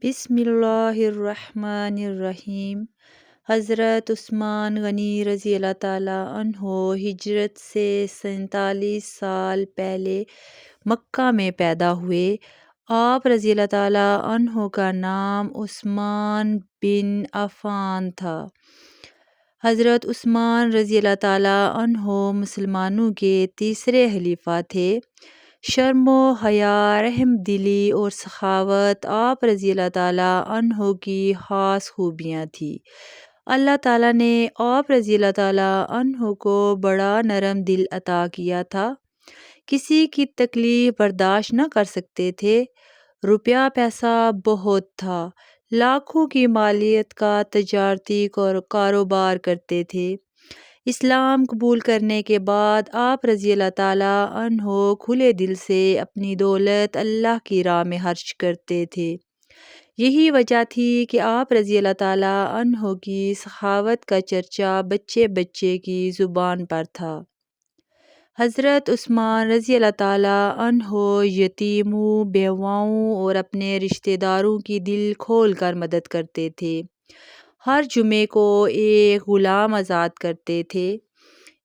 بسم اللہ الرحمن الرحیم۔ حضرت عثمان غنی رضی اللہ تعالیٰ عنہ ہجرت سے 47 سال پہلے مکہ میں پیدا ہوئے۔ آپ رضی اللہ تعالیٰ عنہ کا نام عثمان بن عفان تھا۔ حضرت عثمان رضی اللہ تعالیٰ عنہ مسلمانوں کے تیسرے خلیفہ تھے۔ شرم و حیا، رحم دلی اور سخاوت آپ رضی اللہ تعالیٰ عنہ کی خاص خوبیاں تھیں۔ اللہ تعالیٰ نے آپ رضی اللہ تعالیٰ عنہ کو بڑا نرم دل عطا کیا تھا۔ کسی کی تکلیف برداشت نہ کر سکتے تھے۔ روپیہ پیسہ بہت تھا۔ لاکھوں کی مالیت کا تجارتی کاروبار کرتے تھے۔ اسلام قبول کرنے کے بعد آپ رضی اللہ تعالیٰ عنہ کھلے دل سے اپنی دولت اللہ کی راہ میں خرچ کرتے تھے۔ یہی وجہ تھی کہ آپ رضی اللہ تعالیٰ عنہ کی سخاوت کا چرچا بچے بچے کی زبان پر تھا۔ حضرت عثمان رضی اللہ تعالیٰ عنہ یتیموں، بیواؤں اور اپنے رشتہ داروں کی دل کھول کر مدد کرتے تھے۔ ہر جمعے کو ایک غلام آزاد کرتے تھے۔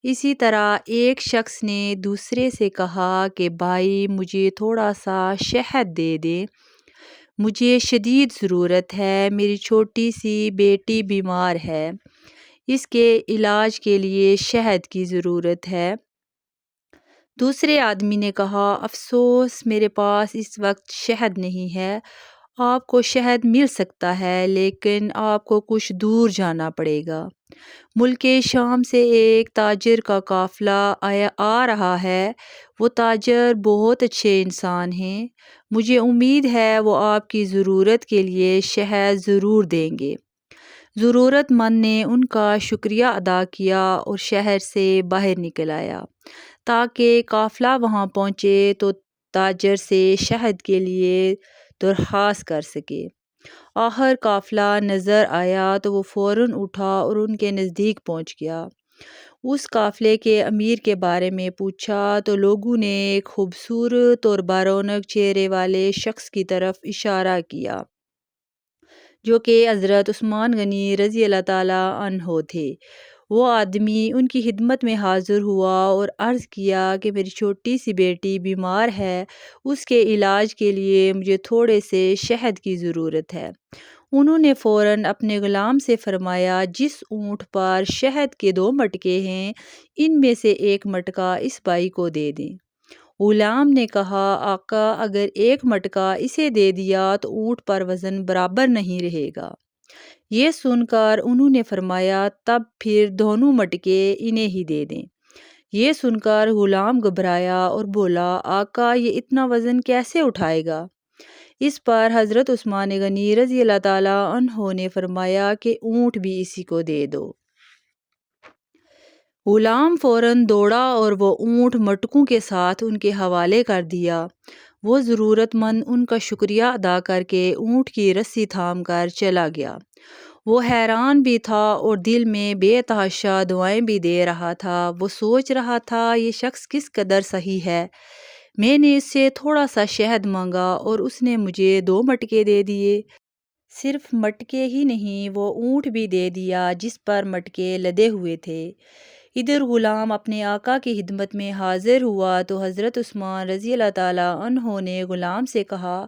اسی طرح ایک شخص نے دوسرے سے کہا کہ بھائی مجھے تھوڑا سا شہد دے دیں، مجھے شدید ضرورت ہے، میری چھوٹی سی بیٹی بیمار ہے، اس کے علاج کے لیے شہد کی ضرورت ہے۔ دوسرے آدمی نے کہا افسوس میرے پاس اس وقت شہد نہیں ہے، آپ کو شہد مل سکتا ہے لیکن آپ کو کچھ دور جانا پڑے گا۔ ملک شام سے ایک تاجر کا قافلہ آ رہا ہے، وہ تاجر بہت اچھے انسان ہیں، مجھے امید ہے وہ آپ کی ضرورت کے لیے شہد ضرور دیں گے۔ ضرورت مند نے ان کا شکریہ ادا کیا اور شہر سے باہر نکل آیا تاکہ قافلہ وہاں پہنچے تو تاجر سے شہد کے لیے درخواست کر سکے۔ آخر قافلہ نظر آیا تو وہ فوراً اٹھا اور ان کے نزدیک پہنچ گیا۔ اس قافلے کے امیر کے بارے میں پوچھا تو لوگوں نے ایک خوبصورت اور برونق چہرے والے شخص کی طرف اشارہ کیا جو کہ حضرت عثمان غنی رضی اللہ تعالیٰ عنہ تھے۔ وہ آدمی ان کی خدمت میں حاضر ہوا اور عرض کیا کہ میری چھوٹی سی بیٹی بیمار ہے، اس کے علاج کے لیے مجھے تھوڑے سے شہد کی ضرورت ہے۔ انہوں نے فوراً اپنے غلام سے فرمایا جس اونٹ پر شہد کے 2 مٹکے ہیں ان میں سے ایک مٹکا اس بھائی کو دے دیں۔ غلام نے کہا آقا اگر ایک مٹکا اسے دے دیا تو اونٹ پر وزن برابر نہیں رہے گا۔ یہ سن کر انہوں نے فرمایا تب پھر دونوں مٹکے انہیں ہی دے دیں۔ یہ سن کر غلام گھبرایا اور بولا آقا یہ اتنا وزن کیسے اٹھائے گا؟ اس پر حضرت عثمان غنی رضی اللہ تعالیٰ عنہ نے فرمایا کہ اونٹ بھی اسی کو دے دو۔ غلام فوراً دوڑا اور وہ اونٹ مٹکوں کے ساتھ ان کے حوالے کر دیا۔ وہ ضرورت مند ان کا شکریہ ادا کر کے اونٹ کی رسی تھام کر چلا گیا۔ وہ حیران بھی تھا اور دل میں بے تحاشا دعائیں بھی دے رہا تھا۔ وہ سوچ رہا تھا یہ شخص کس قدر صحیح ہے، میں نے اس سے تھوڑا سا شہد مانگا اور اس نے مجھے 2 مٹکے دے دیے۔ صرف مٹکے ہی نہیں وہ اونٹ بھی دے دیا جس پر مٹکے لدے ہوئے تھے۔ ادھر غلام اپنے آقا کی خدمت میں حاضر ہوا تو حضرت عثمان رضی اللہ تعالیٰ عنہ نے غلام سے کہا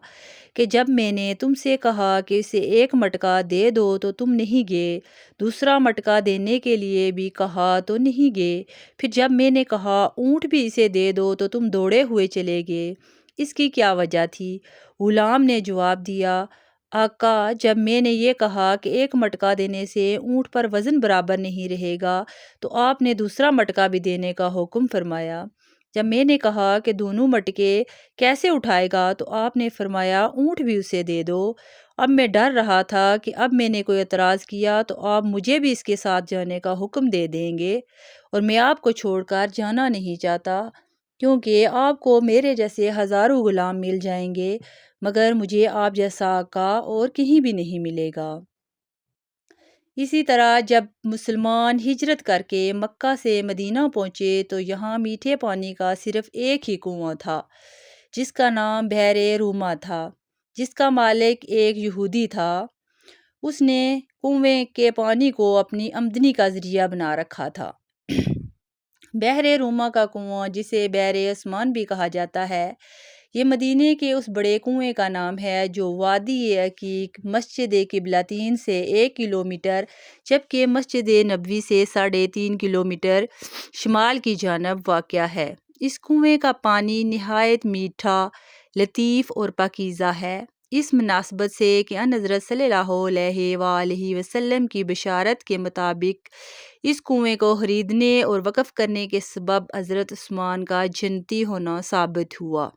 کہ جب میں نے تم سے کہا کہ اسے ایک مٹکا دے دو تو تم نہیں گئے، دوسرا مٹکا دینے کے لیے بھی کہا تو نہیں گئے، پھر جب میں نے کہا اونٹ بھی اسے دے دو تو تم دوڑے ہوئے چلے گئے، اس کی کیا وجہ تھی؟ غلام نے جواب دیا آقا جب میں نے یہ کہا کہ ایک مٹکا دینے سے اونٹ پر وزن برابر نہیں رہے گا تو آپ نے دوسرا مٹکا بھی دینے کا حکم فرمایا۔ جب میں نے کہا کہ دونوں مٹکے کیسے اٹھائے گا تو آپ نے فرمایا اونٹ بھی اسے دے دو۔ اب میں ڈر رہا تھا کہ اب میں نے کوئی اعتراض کیا تو آپ مجھے بھی اس کے ساتھ جانے کا حکم دے دیں گے اور میں آپ کو چھوڑ کر جانا نہیں چاہتا کیونکہ آپ کو میرے جیسے ہزاروں غلام مل جائیں گے مگر مجھے آپ جیسا آقا اور کہیں بھی نہیں ملے گا۔ اسی طرح جب مسلمان ہجرت کر کے مکہ سے مدینہ پہنچے تو یہاں میٹھے پانی کا صرف ایک ہی کنواں تھا جس کا نام بحر روما تھا۔ جس کا مالک ایک یہودی تھا۔ اس نے کنویں کے پانی کو اپنی آمدنی کا ذریعہ بنا رکھا تھا۔ بحر روما کا کنواں، جسے بحر عثمان بھی کہا جاتا ہے، یہ مدینے کے اس بڑے کنویں کا نام ہے جو وادی عقیق مسجد قبلتین سے 1 کلومیٹر جبکہ مسجد نبوی سے 3.5 کلومیٹر شمال کی جانب واقع ہے۔ اس کنویں کا پانی نہایت میٹھا، لطیف اور پاکیزہ ہے۔ اس مناسبت سے کہ ان حضرت صلی اللہ علیہ وآلہ وسلم کی بشارت کے مطابق اس کنویں کو خریدنے اور وقف کرنے کے سبب حضرت عثمان کا جنتی ہونا ثابت ہوا۔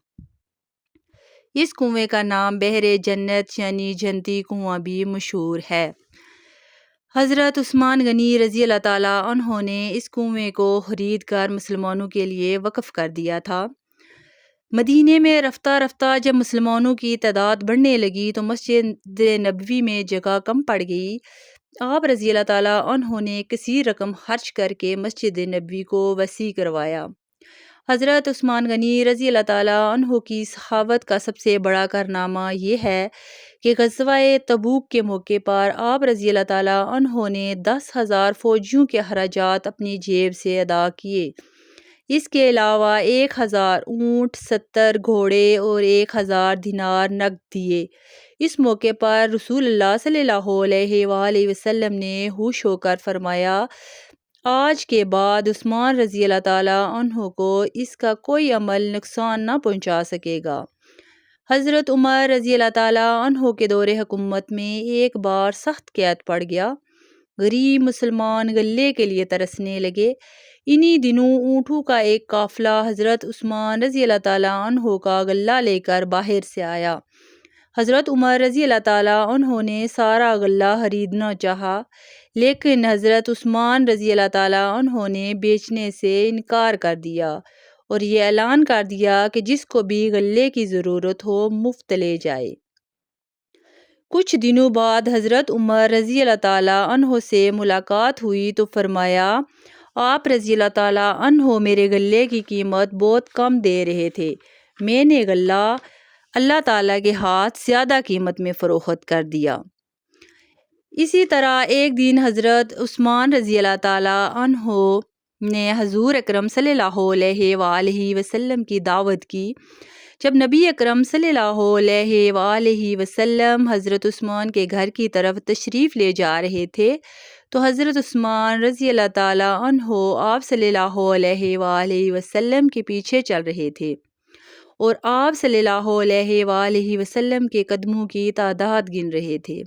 اس کنویں کا نام بحر جنت یعنی جنتی کنواں بھی مشہور ہے۔ حضرت عثمان غنی رضی اللہ تعالیٰ عنہ نے اس کنویں کو خرید کر مسلمانوں کے لیے وقف کر دیا تھا۔ مدینے میں رفتہ رفتہ جب مسلمانوں کی تعداد بڑھنے لگی تو مسجد نبوی میں جگہ کم پڑ گئی۔ آپ رضی اللہ تعالیٰ عنہ نے کثیر رقم خرچ کر کے مسجد نبوی کو وسیع کروایا۔ حضرت عثمان غنی رضی اللہ تعالیٰ عنہ کی سخاوت کا سب سے بڑا کارنامہ یہ ہے کہ غزوہ تبوک کے موقع پر آپ رضی اللہ تعالیٰ عنہ نے 10,000 فوجیوں کے اخراجات اپنی جیب سے ادا کیے۔ اس کے علاوہ 1,000 اونٹ، 70 گھوڑے اور 1,000 دینار نقد دیے۔ اس موقع پر رسول اللہ صلی اللہ علیہ وآلہ وسلم نے خوش ہو کر فرمایا، آج کے بعد عثمان رضی اللہ تعالیٰ عنہ کو اس کا کوئی عمل نقصان نہ پہنچا سکے گا۔ حضرت عمر رضی اللہ تعالیٰ عنہ کے دور حکومت میں ایک بار سخت قحط پڑ گیا۔ غریب مسلمان غلے کے لیے ترسنے لگے۔ انہی دنوں اونٹوں کا ایک قافلہ حضرت عثمان رضی اللہ تعالیٰ عنہ کا غلہ لے کر باہر سے آیا۔ حضرت عمر رضی اللہ تعالیٰ عنہ نے سارا غلہ خریدنا چاہا، لیکن حضرت عثمان رضی اللہ تعالیٰ عنہ نے بیچنے سے انکار کر دیا اور یہ اعلان کر دیا کہ جس کو بھی غلے کی ضرورت ہو مفت لے جائے۔ کچھ دنوں بعد حضرت عمر رضی اللہ تعالیٰ عنہ سے ملاقات ہوئی تو فرمایا، آپ رضی اللہ تعالیٰ عنہ میرے غلے کی قیمت بہت کم دے رہے تھے، میں نے غلہ اللہ تعالیٰ کے ہاتھ زیادہ قیمت میں فروخت کر دیا۔ اسی طرح ایک دن حضرت عثمان رضی اللہ تعالیٰ عنہ نے حضور اکرم صلی اللہ علیہ وآلہ وسلم کی دعوت کی۔ جب نبی اکرم صلی اللہ علیہ وآلہ وسلم حضرت عثمان کے گھر کی طرف تشریف لے جا رہے تھے تو حضرت عثمان رضی اللہ تعالیٰ عنہ آپ صلی اللہ علیہ وآلہ وسلم کے پیچھے چل رہے تھے اور آپ صلی اللہ علیہ وآلہ وسلم کے قدموں کی تعداد گن رہے تھے۔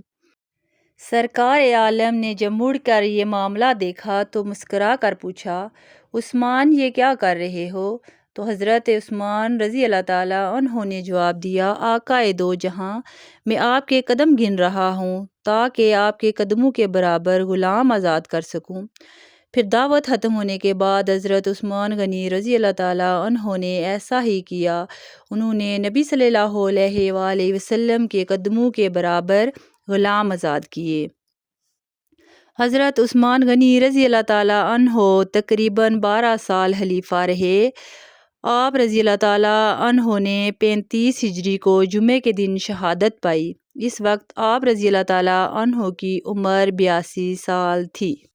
سرکار عالم نے جب مڑ کر یہ معاملہ دیکھا تو مسکرا کر پوچھا، عثمان یہ کیا کر رہے ہو؟ تو حضرت عثمان رضی اللہ تعالیٰ عنہ نے جواب دیا، آقائے دو جہاں، میں آپ کے قدم گن رہا ہوں تاکہ آپ کے قدموں کے برابر غلام آزاد کر سکوں۔ پھر دعوت ختم ہونے کے بعد حضرت عثمان غنی رضی اللہ تعالیٰ عنہ نے ایسا ہی کیا۔ انہوں نے نبی صلی اللہ علیہ وآلہ وسلم کے قدموں کے برابر غلام آزاد کیے۔ حضرت عثمان غنی رضی اللہ تعالیٰ عنہ تقریباً 12 سال خلیفہ رہے۔ آپ رضی اللہ تعالیٰ عنہ نے 35 ہجری کو جمعے کے دن شہادت پائی۔ اس وقت آپ رضی اللہ تعالیٰ عنہ کی عمر 82 سال تھی۔